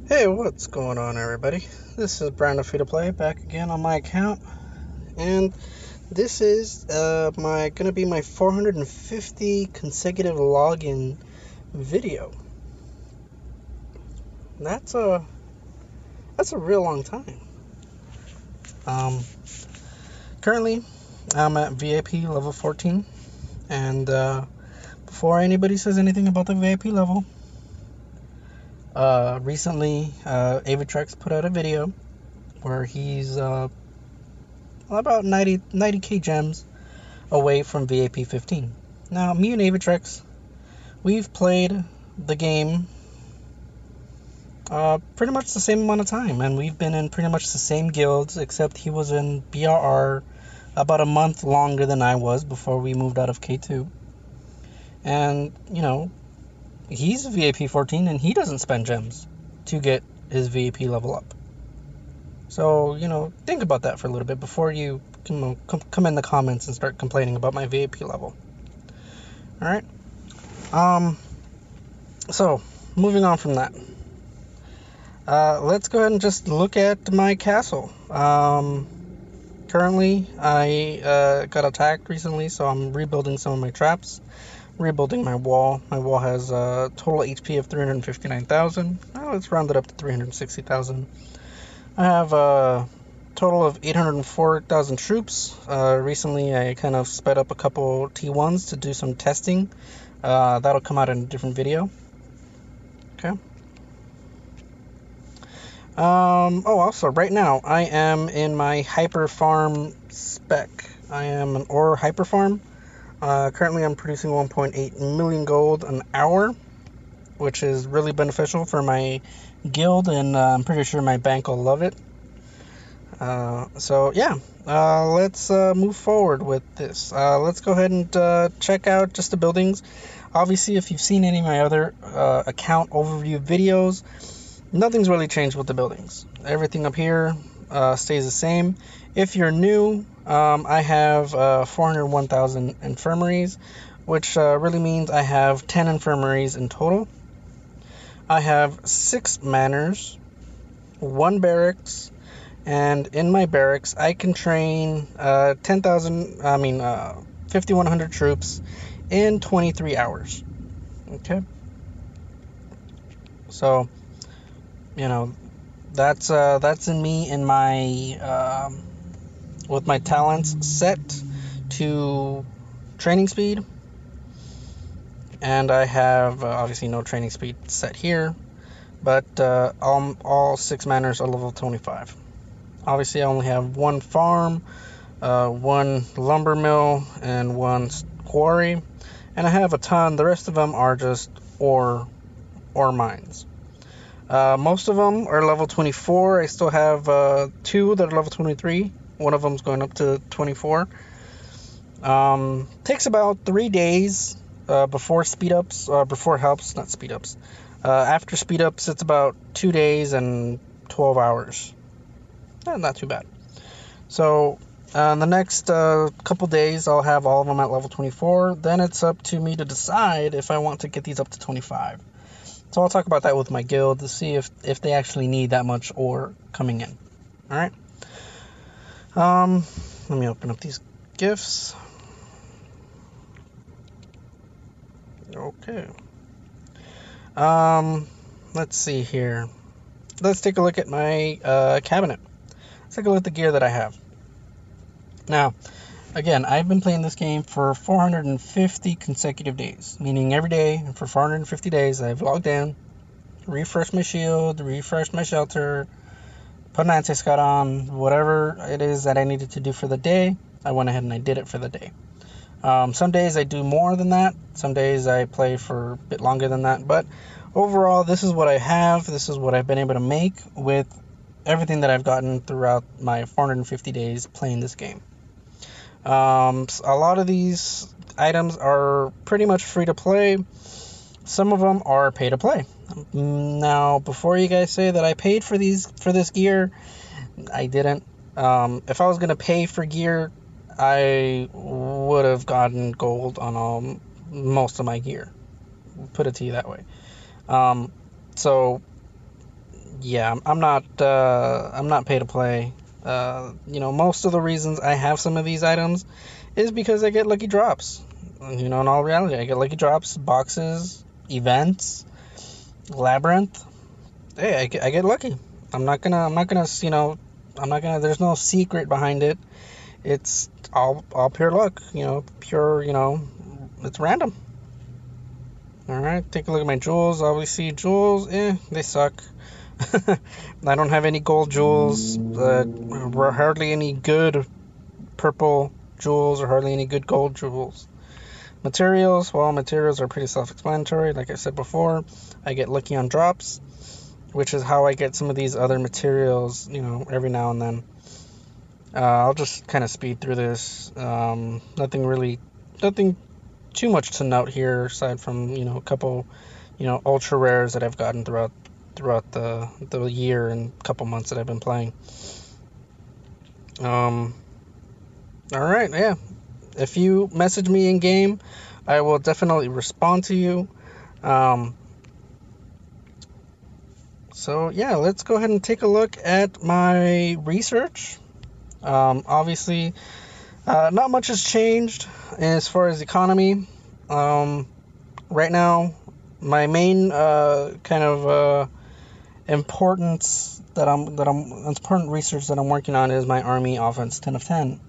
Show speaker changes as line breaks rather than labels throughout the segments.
Hey, what's going on, everybody? This is Brando Free to Play back again on my account, and this is gonna be my 450 consecutive login video. That's a real long time. Currently I'm at VIP level 14, and before anybody says anything about the VIP level, recently Avatrex put out a video where he's about 90k gems away from VIP 15. Now, me and Avatrex, we've played the game pretty much the same amount of time, and we've been in pretty much the same guilds, except he was in BRR about a month longer than I was before we moved out of K2. And, he's VIP 14 and he doesn't spend gems to get his VIP level up. So, think about that for a little bit before you come in the comments and start complaining about my VIP level. Alright? So, moving on from that. Let's go ahead and just look at my castle. Currently, I got attacked recently, so I'm rebuilding some of my traps. Rebuilding my wall. My wall has a total HP of 359,000. Let's round it up to 360,000. I have a total of 804,000 troops. Recently, I kind of sped up a couple T1s to do some testing. That'll come out in a different video. Okay. Also, right now, I am in my hyper farm spec. I am an ore hyper farm. Currently, I'm producing 1.8 million gold an hour, which is really beneficial for my guild, and I'm pretty sure my bank will love it. Let's move forward with this. Let's go ahead and check out just the buildings. Obviously, if you've seen any of my other account overview videos, nothing's really changed with the buildings. Everything up here stays the same. If you're new, I have 401,000 infirmaries, which really means I have 10 infirmaries in total. I have 6 manors, 1 barracks, and in my barracks I can train 5,100 troops in 23 hours. Okay? So, that's in me in my with my talents set to training speed, and I have obviously no training speed set here, but all 6 manors are level 25. Obviously, I only have 1 farm, 1 lumber mill, and 1 quarry, and I have a ton. The rest of them are just ore mines. Most of them are level 24. I still have 2 that are level 23. One of them's going up to 24. Takes about 3 days before speed ups, before helps, not speed ups. After speed ups, it's about 2 days and 12 hours. Not too bad. So the next couple days, I'll have all of them at level 24. Then it's up to me to decide if I want to get these up to 25. So I'll talk about that with my guild to see if they actually need that much ore coming in. All right. Let me open up these gifts. Okay. Let's see here. Let's take a look at my cabinet. Let's take a look at the gear that I have. Now, again, I've been playing this game for 450 consecutive days, meaning every day for 450 days I've logged in, refreshed my shield, refreshed my shelter, put an anti-scout on, whatever it is that I needed to do for the day, I went ahead and I did it for the day. Some days I do more than that, some days I play for a bit longer than that, but overall this is what I have, this is what I've been able to make with everything that I've gotten throughout my 450 days playing this game. A lot of these items are pretty much free to play. Some of them are pay to play. Now, before you guys say that I paid for this gear, I didn't. If I was gonna pay for gear, I would have gotten gold on most of my gear. Put it to you that way. So yeah, I'm not pay to play. Most of the reasons I have some of these items is because I get lucky drops. In all reality, I get lucky drops, boxes, events, labyrinth. Hey, I get lucky. There's no secret behind it. It's all pure luck, pure, it's random. All right, take a look at my jewels. Obviously, jewels, they suck. I don't have any gold jewels, hardly any good purple jewels, or hardly any good gold jewels. Materials, well, materials are pretty self-explanatory. Like I said before, I get lucky on drops, which is how I get some of these other materials, every now and then. I'll just kind of speed through this. Nothing too much to note here, aside from, a couple, ultra rares that I've gotten throughout the year and couple months that I've been playing. All right, yeah. If you message me in game, I will definitely respond to you. So yeah, let's go ahead and take a look at my research. Obviously, not much has changed as far as economy. Right now, my main important research that I'm working on is my army offense 10 of 10.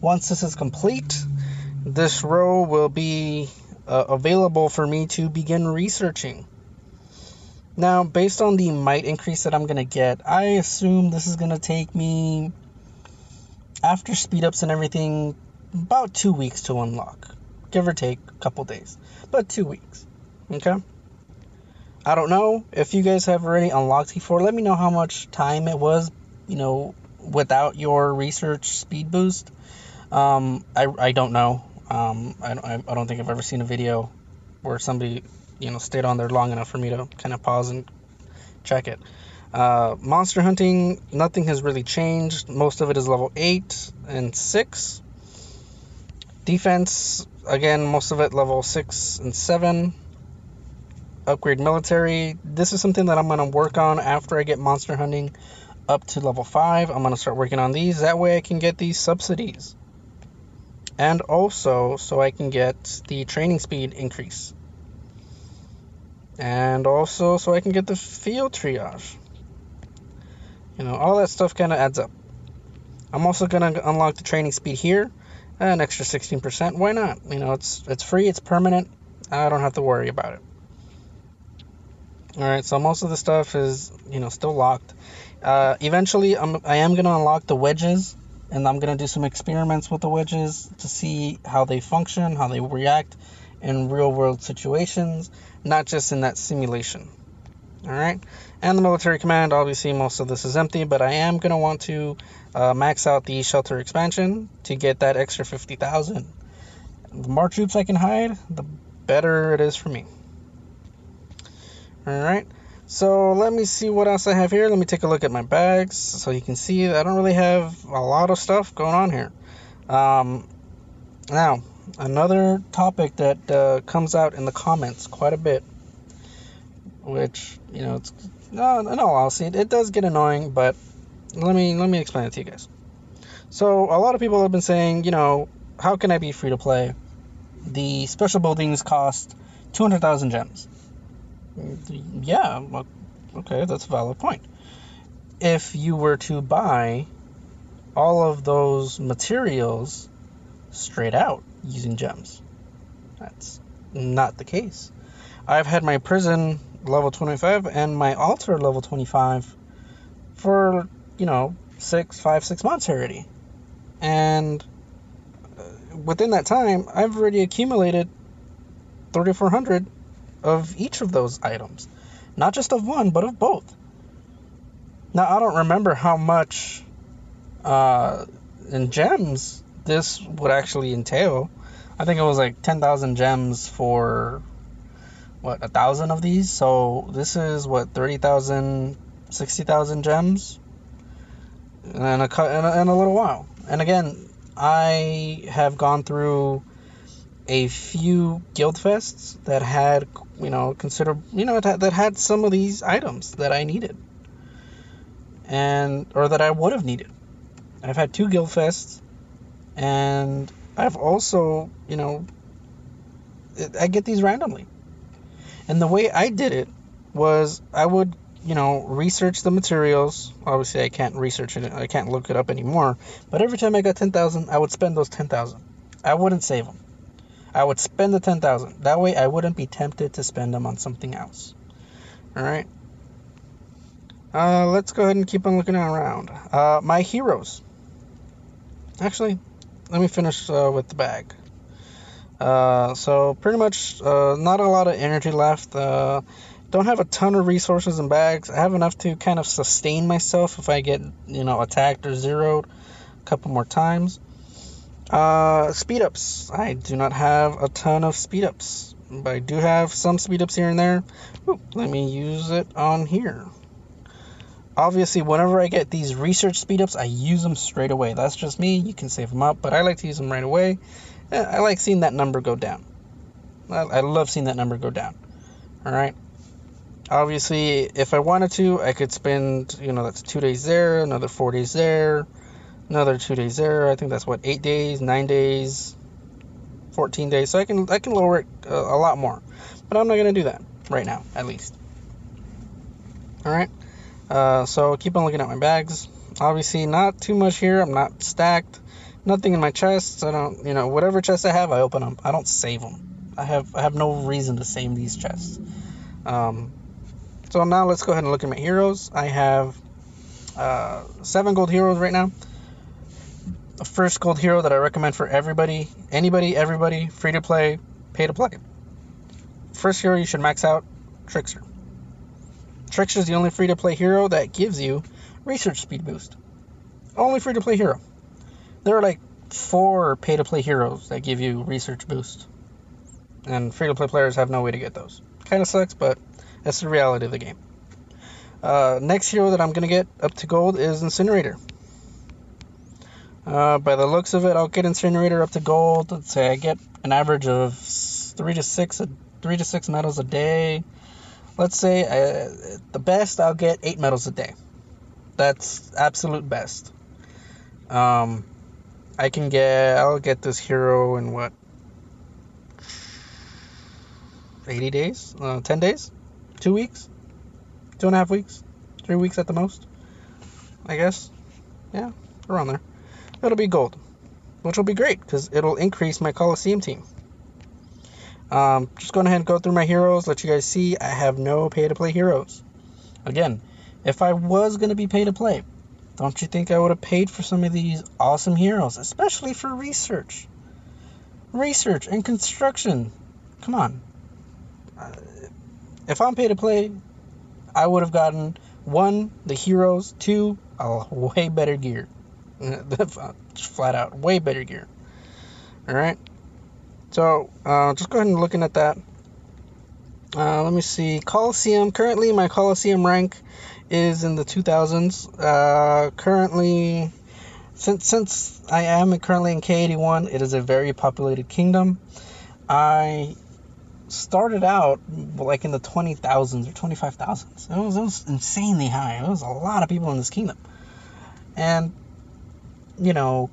Once this is complete, this row will be available for me to begin researching. Now, based on the might increase that I'm going to get, I assume this is going to take me, after speed ups and everything, about 2 weeks to unlock. Give or take a couple days. But 2 weeks. Okay? I don't know if you guys have already unlocked before. Let me know how much time it was, without your research speed boost. I don't know. I don't think I've ever seen a video where somebody, stayed on there long enough for me to kind of pause and check it. Monster hunting, nothing has really changed. Most of it is level 8 and 6. Defense, again, most of it level 6 and 7. Upgrade military. This is something that I'm going to work on after I get monster hunting up to level 5. I'm going to start working on these. That way I can get these subsidies. And also, so I can get the training speed increase. And also, so I can get the field triage. All that stuff kind of adds up. I'm also going to unlock the training speed here. An extra 16%. Why not? It's free. It's permanent. I don't have to worry about it. Alright, so most of the stuff is, still locked. Eventually, I am going to unlock the wedges, and I'm going to do some experiments with the wedges to see how they function, how they react in real-world situations, not just in that simulation. Alright, and the military command, obviously most of this is empty, but I am going to want to max out the shelter expansion to get that extra 50,000. The more troops I can hide, the better it is for me. Alright, so let me see what else I have here. Let me take a look at my bags so you can see I don't really have a lot of stuff going on here. Now, another topic that comes out in the comments quite a bit, which, it's, I'll see it does get annoying, but let me explain it to you guys. So, a lot of people have been saying, how can I be free to play? The special buildings cost 200,000 gems. Yeah, okay, that's a valid point. If you were to buy all of those materials straight out using gems, that's not the case. I've had my prison level 25 and my altar level 25 for, 6 months already. And within that time, I've already accumulated 3,400 of each of those items. Not just of one, but of both. Now, I don't remember how much in gems this would actually entail. I think it was like 10,000 gems for, 1,000 of these? So this is, 30,000, 60,000 gems in a little while. And again, I have gone through a few guild fests that had, that had some of these items that I needed. or that I would have needed. I've had 2 guild fests, and I've also, I get these randomly. And the way I did it was I would, research the materials. Obviously, I can't research it. I can't look it up anymore. But every time I got 10,000, I would spend those 10,000. I wouldn't save them. I would spend the 10,000. That way, I wouldn't be tempted to spend them on something else. All right. Let's go ahead and keep on looking around. My heroes. Actually, let me finish with the bag. So pretty much not a lot of energy left. Don't have a ton of resources in bags. I have enough to kind of sustain myself if I get, attacked or zeroed a couple more times. Speed ups. I do not have a ton of speed ups, but I do have some speed ups here and there. Ooh, let me use it on here. Obviously, whenever I get these research speed ups, I use them straight away. That's just me. You can save them up, but I like to use them right away. I like seeing that number go down. I love seeing that number go down. All right. Obviously, if I wanted to, I could spend, that's 2 days there, another 4 days there, another 2 days there. I think that's 8 days, 9 days, 14 days. So I can lower it a lot more, but I'm not gonna do that right now, at least. All right. So keep on looking at my bags. Obviously, not too much here. I'm not stacked. Nothing in my chests. I don't, whatever chest I have, I open them. I don't save them. I have no reason to save these chests. So now let's go ahead and look at my heroes. I have 7 gold heroes right now. The first gold hero that I recommend for everybody, anybody, everybody, free to play, pay to play. First hero you should max out, Trickster. Trickster is the only free to play hero that gives you research speed boost. Only free to play hero. There are like 4 pay to play heroes that give you research boost, and free to play players have no way to get those. Kind of sucks, but that's the reality of the game. Next hero that I'm going to get up to gold is Incinerator. By the looks of it, I'll get Incinerator up to gold. Let's say I get an average of 3 to 6 medals a day. Let's say the best, I'll get 8 medals a day. That's absolute best. I'll get this hero in 80 days? 10 days? 2 weeks? 2.5 weeks? 3 weeks at the most? I guess. Yeah, around there. It'll be gold, which will be great because it'll increase my Coliseum team. Just going ahead and go through my heroes, let you guys see I have no pay-to-play heroes. Again, if I was going to be pay-to-play, don't you think I would have paid for some of these awesome heroes, especially for research? Research and construction. Come on. If I'm pay-to-play, I would have gotten 1, the heroes, 2, a way better gear. Just flat out, way better gear. Alright? So, just go ahead and looking at that. Let me see. Coliseum. Currently, my Coliseum rank is in the 2000s. Currently, since I am currently in K81, it is a very populated kingdom. I started out like in the 20,000s or 25,000s. It was insanely high. There was a lot of people in this kingdom. And,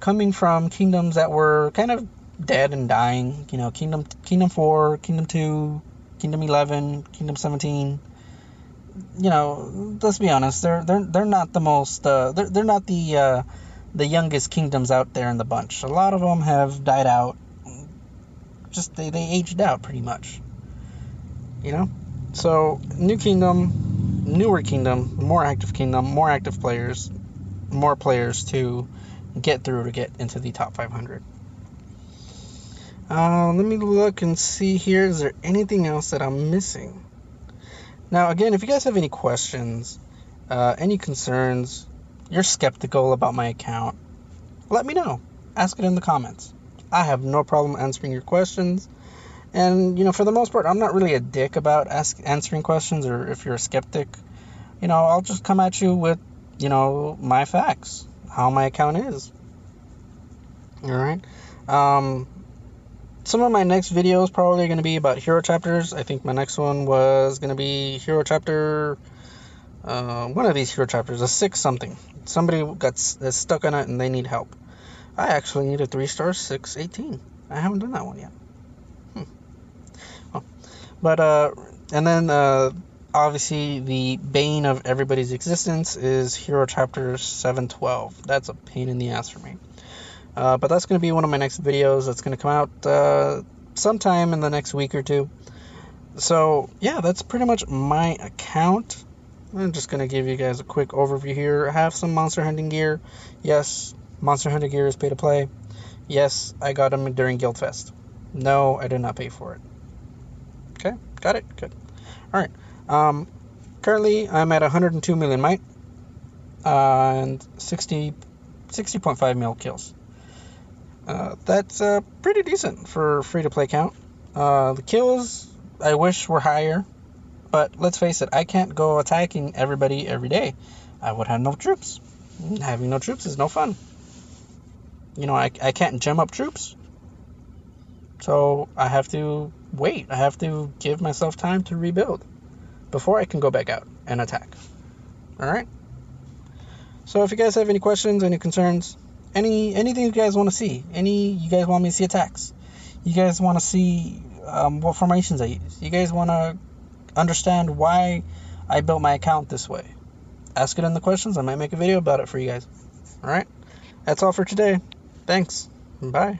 coming from kingdoms that were kind of dead and dying, Kingdom 4, Kingdom 2, Kingdom 11, Kingdom 17. Let's be honest, they're not the most they're not the youngest kingdoms out there in the bunch. A lot of them have died out. Just they aged out pretty much. So newer kingdom, more active players, more players to get through to get into the top 500. Let me look and see here. Is there anything else that I'm missing? Now, again, if you guys have any questions, any concerns, you're skeptical about my account, let me know. Ask it in the comments. I have no problem answering your questions. And, for the most part, I'm not really a dick about answering questions, or if you're a skeptic, I'll just come at you with, my facts, how my account is. All right. Some of my next videos probably going to be about hero chapters. I think my next one was going to be hero chapter one of these hero chapters, a 6 something. Somebody is stuck on it and they need help. I actually need a 3-star 618. I haven't done that one yet. Well, but and then obviously the bane of everybody's existence is hero chapter 712. That's a pain in the ass for me. But that's going to be one of my next videos. That's going to come out sometime in the next week or two. So yeah, that's pretty much my account. I'm just going to give you guys a quick overview here. I have some monster hunting gear. Yes, monster hunting gear is pay to play. Yes, I got them during Guild Fest. No, I did not pay for it. Okay, got it? Good. Alright. Currently, I'm at 102 million might. And 60.5 mil kills. That's pretty decent for free-to-play count. The kills, I wish were higher. But let's face it, I can't go attacking everybody every day. I would have no troops. Having no troops is no fun. You know, I can't gem up troops. So I have to wait. I have to give myself time to rebuild before I can go back out and attack. Alright? So if you guys have any questions, any concerns, anything you guys want to see, you guys want me to see attacks, you guys want to see what formations I use, you guys want to understand why I built my account this way, ask it in the questions. I might make a video about it for you guys. Alright? That's all for today. Thanks. Bye.